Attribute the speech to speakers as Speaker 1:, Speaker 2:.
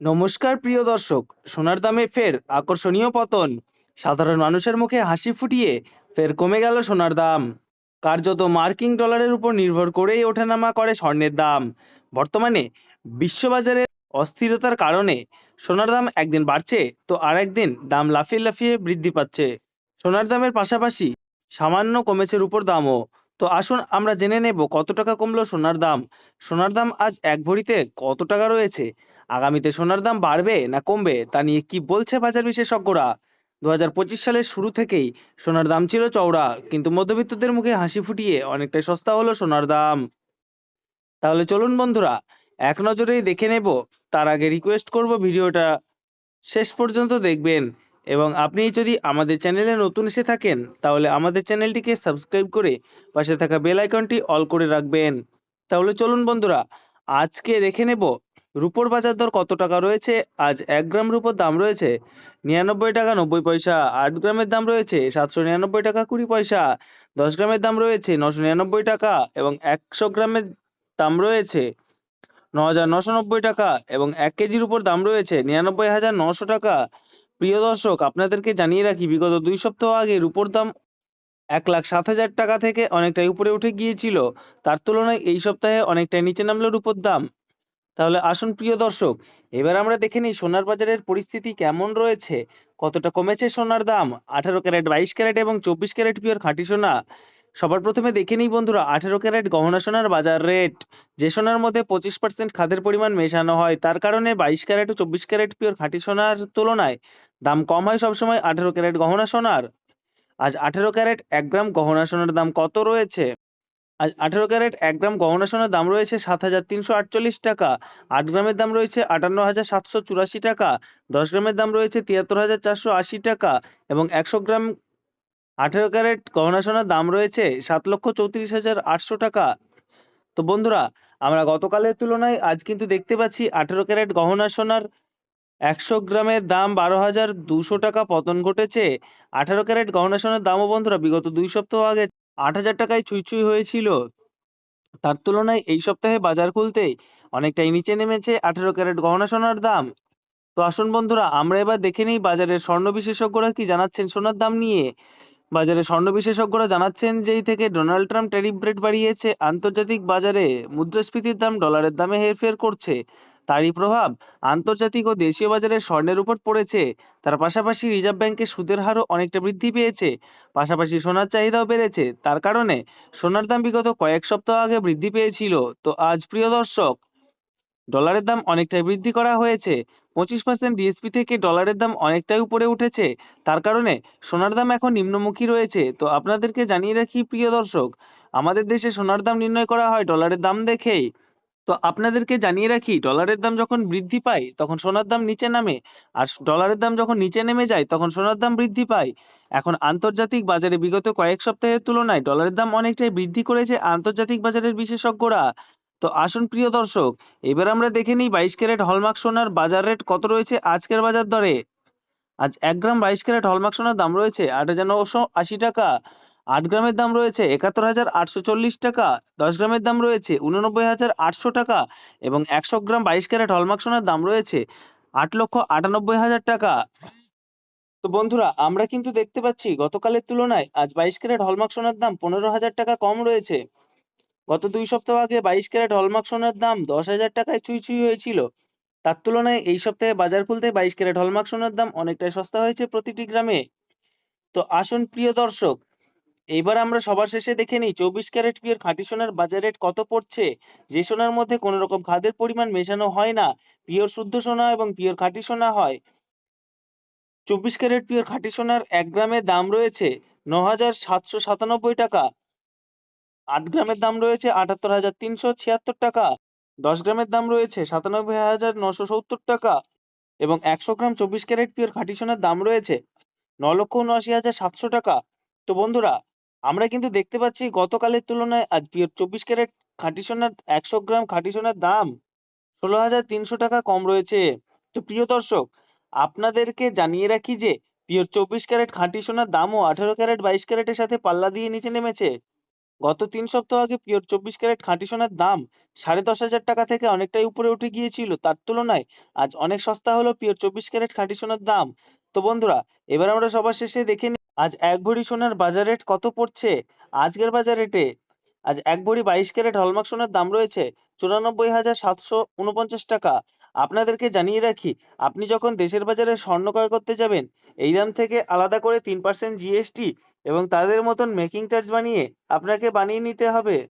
Speaker 1: নমস্কার প্রিয় দর্শক, সোনার দামে ফের আকর্ষণীয় পতন। সাধারণ মানুষের মুখে হাসি ফুটিয়ে ফের কমে গেল সোনার দাম। কার্যত মার্কিন ডলারের উপর নির্ভর করেই ওঠানামা করে স্বর্ণের দাম। বর্তমানে বিশ্ববাজারে অস্থিরতার কারণে সোনার দাম একদিন বাড়ছে তো আর একদিন দাম লাফিয়ে লাফিয়ে বৃদ্ধি পাচ্ছে। সোনার দামের পাশাপাশি সামান্য কমেছে রূপোর দামও। তো আসুন আমরা জেনে নেব কত টাকা কমলো সোনার দাম। সোনার দাম আজ এক ভরিতে কত টাকা রয়েছে, আগামীতে সোনার দাম বাড়বে না কমবে তা নিয়ে কি বলছে বাজার বিশেষজ্ঞরা। 2025 সালের শুরু থেকেই সোনার দাম ছিল চওড়া, কিন্তু মধ্যবিত্তদের মুখে হাসি ফুটিয়ে অনেকটাই সস্তা হলো সোনার দাম। তাহলে চলুন বন্ধুরা, এক নজরেই দেখে নেব। তার আগে রিকোয়েস্ট করব ভিডিওটা শেষ পর্যন্ত দেখবেন, এবং আপনি যদি আমাদের চ্যানেলে নতুন এসে থাকেন তাহলে আমাদের চ্যানেলটিকে সাবস্ক্রাইব করে পাশে থাকা বেল আইকনটি অল করে রাখবেন। তাহলে চলুন বন্ধুরা, আজকে দেখে নেব রুপোর বাজার দর কত টাকা রয়েছে। আজ 1 গ্রাম রুপোর দাম রয়েছে 99 টাকা 90 পয়সা। 8 গ্রামের দাম রয়েছে 799 টাকা 20 পয়সা। 10 গ্রামের দাম রয়েছে 999 টাকা, এবং 100 গ্রামের দাম রয়েছে 9,990 টাকা, এবং 1 কেজির উপর দাম রয়েছে 99,900 টাকা। প্রিয় দর্শক, আপনাদেরকে জানিয়ে রাখি, বিগত 2 সপ্তাহ আগে রুপোর দাম 1,07,000 টাকা থেকে অনেকটাই উপরে উঠে গিয়েছিল। তার তুলনায় এই সপ্তাহে অনেকটাই নিচে নামলো রুপোর দাম। তাহলে আসুন প্রিয় দর্শক, এবার আমরা দেখে নিই সোনার বাজারের পরিস্থিতি কেমন রয়েছে, কতটা কমেছে সোনার দাম। 18 ক্যারেট, 22 ক্যারেট এবং 24 ক্যারেট পিওর খাঁটি সোনা। সবার প্রথমে দেখে নিই বন্ধুরা 18 ক্যারেট গহনা সোনার বাজার রেট। যে সোনার মধ্যে 25% খাদের পরিমাণ মেশানো হয়, তার কারণে 22 ক্যারেট ও 24 ক্যারেট পিওর খাঁটি সোনার তুলনায় দাম কম হয় সবসময় 18 ক্যারেট গহনা সোনার। আজ 18 ক্যারেট 1 গ্রাম গহনা সোনার দাম কত রয়েছে? আজ 18 ক্যারেট 1 গ্রাম গহনা সোনার দাম রয়েছে 7,348 টাকা। 8 গ্রামের দাম রয়েছে 58,784 টাকা। 10 গ্রামের দাম রয়েছে 73,480 টাকা, এবং 100 গ্রাম 18 ক্যারেট গহনা সোনার দাম রয়েছে 7,34,800 টাকা। তো বন্ধুরা, আমরা গতকালের তুলনায় আজ কিন্তু দেখতে পাচ্ছি 18 ক্যারেট গহনা সোনার 100 গ্রামের দাম 12,200 টাকা পতন ঘটেছে। 18 ক্যারেট গহনা সোনার দামও বন্ধুরা বিগত 2 সপ্তাহ আগে 8,000 টাকায় ছুঁই ছুঁই হয়েছিল। তার তুলনায় এই সপ্তাহে বাজার খুলতেই অনেকটাই নিচে নেমেছে 18 ক্যারেট গহনা সোনার দাম। তো আসুন বন্ধুরা, আমরা এবার দেখে নিই বাজারের স্বর্ণ বিশেষজ্ঞরা কি জানাচ্ছেন সোনার দাম নিয়ে। বাজারে স্বর্ণ বিশেষজ্ঞরা জানাচ্ছেন, যেই থেকে ডোনাল্ড ট্রাম্প ট্যারিফ রেট বাড়িয়েছে, আন্তর্জাতিক বাজারে মুদ্রাস্ফীতির দাম ডলারের দামে হেরফের করছে। তারই প্রভাব আন্তর্জাতিক ও দেশীয় বাজারে স্বর্ণের উপর পড়েছে। তার পাশাপাশি রিজার্ভ ব্যাংকের সুদের হারও অনেকটা বৃদ্ধি পেয়েছে। পাশাপাশি সোনার চাহিদাও বেড়েছে। তার কারণে সোনার দাম বিগত কয়েক সপ্তাহ আগে বৃদ্ধি পেয়েছিল, তো আজ প্রিয় দর্শক ডলারের দাম অনেকটাই বৃদ্ধি করা হয়েছে। 25% ডিএসপি থেকে ডলারের দাম অনেকটাই উপরে উঠেছে। তার কারণে সোনার দাম এখন নিম্নমুখী রয়েছে। তো আপনাদেরকে জানিয়ে রাখি প্রিয় দর্শক, আমাদের দেশে সোনার দাম নির্ণয় করা হয় ডলারের দাম দেখেই। তো আপনাদেরকে জানিয়ে রাখি, ডলারের দাম যখন বৃদ্ধি পায় তখন সোনার দাম নিচে নামে, আর ডলারের দাম যখন নিচে নেমে যায় তখন সোনার দাম বৃদ্ধি পায়। এখন আন্তর্জাতিক বাজারে বিগত কয়েক সপ্তাহের তুলনায় ডলারের দাম অনেকটাই বৃদ্ধি করেছে আন্তর্জাতিক বাজারের বিশেষজ্ঞরা। তো আসুন প্রিয় দর্শক, এবার আমরা দেখে নিই 22 ক্যারেট হলমার্ক সোনার বাজার রেট কত রয়েছে আজকের বাজার দরে। আজ 1 গ্রাম 22 ক্যারেট হলমার্ক সোনার দাম রয়েছে 8,980 টাকা। 8 গ্রামের দাম রয়েছে 71,840 টাকা। 10 গ্রামের দাম রয়েছে 89,800 টাকা, এবং 100 গ্রাম 22 ক্যারেট হলমার্ক সোনার দাম রয়েছে 8,98,000 টাকা। তো বন্ধুরা, আমরা কিন্তু দেখতে পাচ্ছি গতকালের তুলনায় আজ 22 ক্যারেট হলমার্ক সোনার দাম 15,000 টাকা কম রয়েছে। গত 2 সপ্তাহ আগে 22 ক্যারেট হলমার্ক সোনার দাম 10,000 টাকায় ছুঁই ছুঁই হয়েছিল। তার তুলনায় এই সপ্তাহে বাজার খুলতে 22 ক্যারেট হলমার্ক সোনার দাম অনেকটাই সস্তা হয়েছে প্রতিটি গ্রামে। তো আসুন প্রিয় দর্শক, এইবার আমরা সবার শেষে দেখে নিই 24 ক্যারেট পিওর খাঁটি সোনার বাজার রেট কত পড়ছে। যে সোনার মধ্যে কোনো রকম খাদের পরিমাণ মেশানো হয় না, পিওর শুদ্ধ সোনা এবং পিওর খাঁটি সোনা হয়। 24 ক্যারেট পিওর খাঁটি সোনার 1 গ্রামের দাম রয়েছে 9,797 টাকা। 8 গ্রামের দাম রয়েছে 78,376 টাকা। 10 গ্রামের দাম রয়েছে 97,970 টাকা, এবং 100 গ্রাম 24 ক্যারেট পিওর খাঁটি সোনার দাম রয়েছে 9,79,700 টাকা। তো বন্ধুরা, আমরা কিন্তু দেখতে পাচ্ছি গতকালের তুলনায় আজ পিওর 24 ক্যারেট খাঁটি সোনার 100 গ্রাম খাঁটি সোনার দাম 16,300 টাকা কম রয়েছে। তো প্রিয় দর্শক, আপনাদেরকে জানিয়ে রাখি যে পিওর 24 ক্যারেট খাঁটি সোনার দামও 18 ক্যারেট 22 ক্যারেটের সাথে পাল্লা দিয়ে নিচে নেমেছে। গত 3 সপ্তাহ আগে পিওর 24 ক্যারেট খাঁটি সোনার দাম 10,500 টাকা থেকে অনেকটাই উপরে উঠে গিয়েছিল। তার তুলনায় আজ অনেক সস্তা হলো পিওর 24 ক্যারেট খাঁটি সোনার দাম। তো বন্ধুরা, এবার আমরা সবার শেষে দেখে নিই আজ 1 ভরি সোনার বাজার রেট কত পড়ছে। আজকের বাজার রেটে আজ 1 ভরি 22 ক্যারেট হলমার্ক সোনার দাম রয়েছে 94,749 টাকা। আপনাদেরকে জানিয়ে রাখি, আপনি যখন দেশের বাজারে স্বর্ণ ক্রয় করতে যাবেন, এই দাম থেকে আলাদা করে 3% জিএসটি এবং তাদের মতন মেকিং চার্জ বানিয়ে আপনাকে বানিয়ে নিতে হবে।